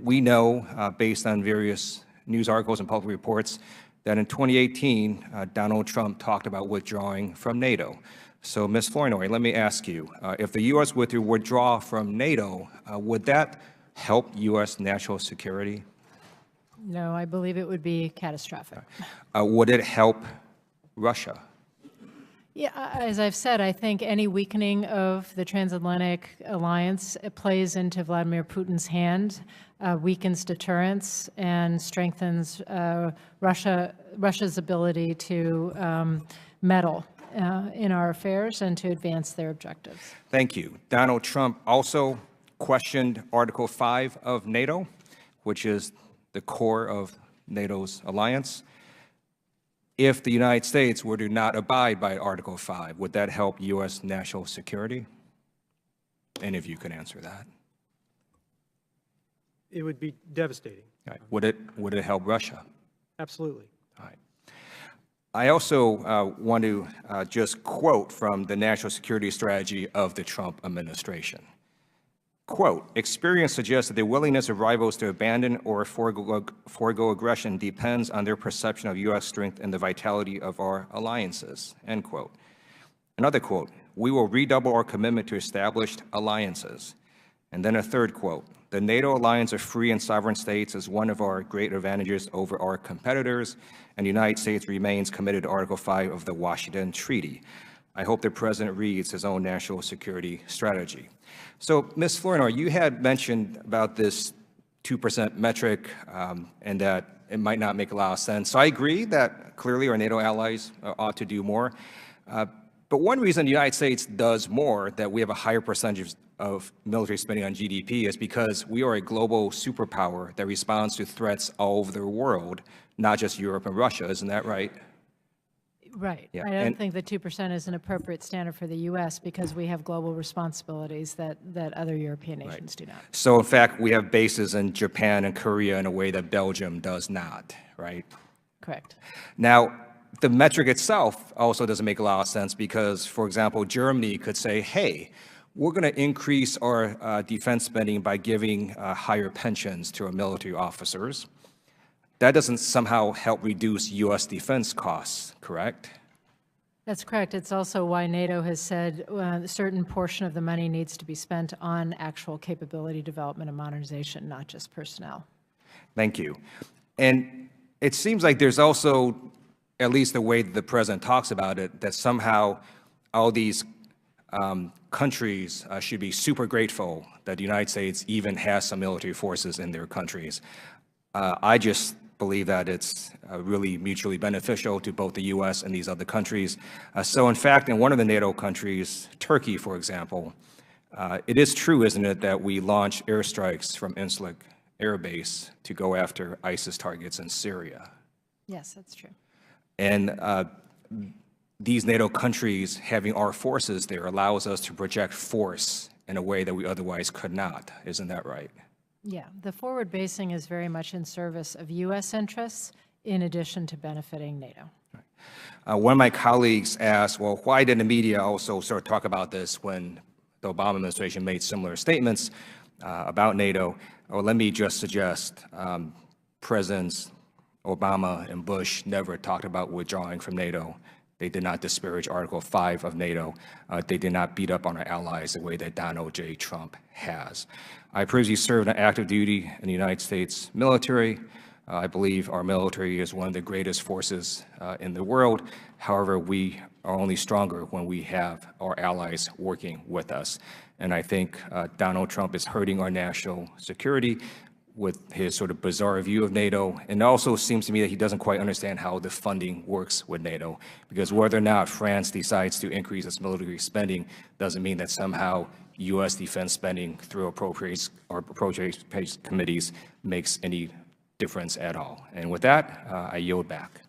we know, based on various news articles and public reports, that in 2018, Donald Trump talked about withdrawing from NATO. So, Ms. Flournoy, let me ask you, if the U.S. were to withdraw from NATO, would that help U.S. national security? No, I believe it would be catastrophic. Would it help Russia? Yeah, as I've said, I think any weakening of the transatlantic alliance plays into Vladimir Putin's hand, weakens deterrence, and strengthens Russia's ability to meddle in our affairs and to advance their objectives. Thank you. Donald Trump also questioned Article 5 of NATO, which is the core of NATO's alliance. If the United States were to not abide by Article 5, would that help U.S. national security? Any of you can answer that. It would be devastating. Right. Would it help Russia? Absolutely. All right. I also want to just quote from the national security strategy of the Trump administration. Quote, experience suggests that the willingness of rivals to abandon or forego aggression depends on their perception of U.S. strength and the vitality of our alliances, end quote. Another quote, we will redouble our commitment to established alliances. And then a third quote, the NATO alliance of free and sovereign states is one of our great advantages over our competitors, and the United States remains committed to Article 5 of the Washington Treaty. I hope the President reads his own national security strategy. So, Ms. Flournoy, you had mentioned about this 2% metric and that it might not make a lot of sense. So I agree that clearly our NATO allies ought to do more. But one reason the United States does more, that we have a higher percentage of military spending on GDP, is because we are a global superpower that responds to threats all over the world, not just Europe and Russia. Isn't that right? Right. Yeah. I don't think that 2% is an appropriate standard for the U.S. because we have global responsibilities that other European nations do not. So, in fact, we have bases in Japan and Korea in a way that Belgium does not, right? Correct. Now, the metric itself also doesn't make a lot of sense because, for example, Germany could say, hey, we're going to increase our defense spending by giving higher pensions to our military officers. That doesn't somehow help reduce U.S. defense costs, correct? That's correct. It's also why NATO has said a certain portion of the money needs to be spent on actual capability development and modernization, not just personnel. Thank you. And it seems like there's also, at least the way that the President talks about it, that somehow all these countries should be super grateful that the United States even has some military forces in their countries. I just believe that it's really mutually beneficial to both the U.S. and these other countries. So in fact, in one of the NATO countries, Turkey, for example, it is true, isn't it, that we launch airstrikes from Incirlik Air Base to go after ISIS targets in Syria? Yes, that's true. And these NATO countries having our forces there allows us to project force in a way that we otherwise could not. Isn't that right? Yeah, the forward basing is very much in service of U.S. interests in addition to benefiting NATO. One of my colleagues asked, well, why didn't the media also sort of talk about this when the Obama administration made similar statements about NATO? Well, let me just suggest Presidents Obama and Bush never talked about withdrawing from NATO. They did not disparage Article 5 of NATO. They did not beat up on our allies the way that Donald J. Trump has. I previously served on active duty in the United States military. I believe our military is one of the greatest forces in the world. However, we are only stronger when we have our allies working with us. And I think Donald Trump is hurting our national security with his sort of bizarre view of NATO. And it also seems to me that he doesn't quite understand how the funding works with NATO, because whether or not France decides to increase its military spending doesn't mean that somehow U.S. defense spending through appropriations committees makes any difference at all. And with that, I yield back.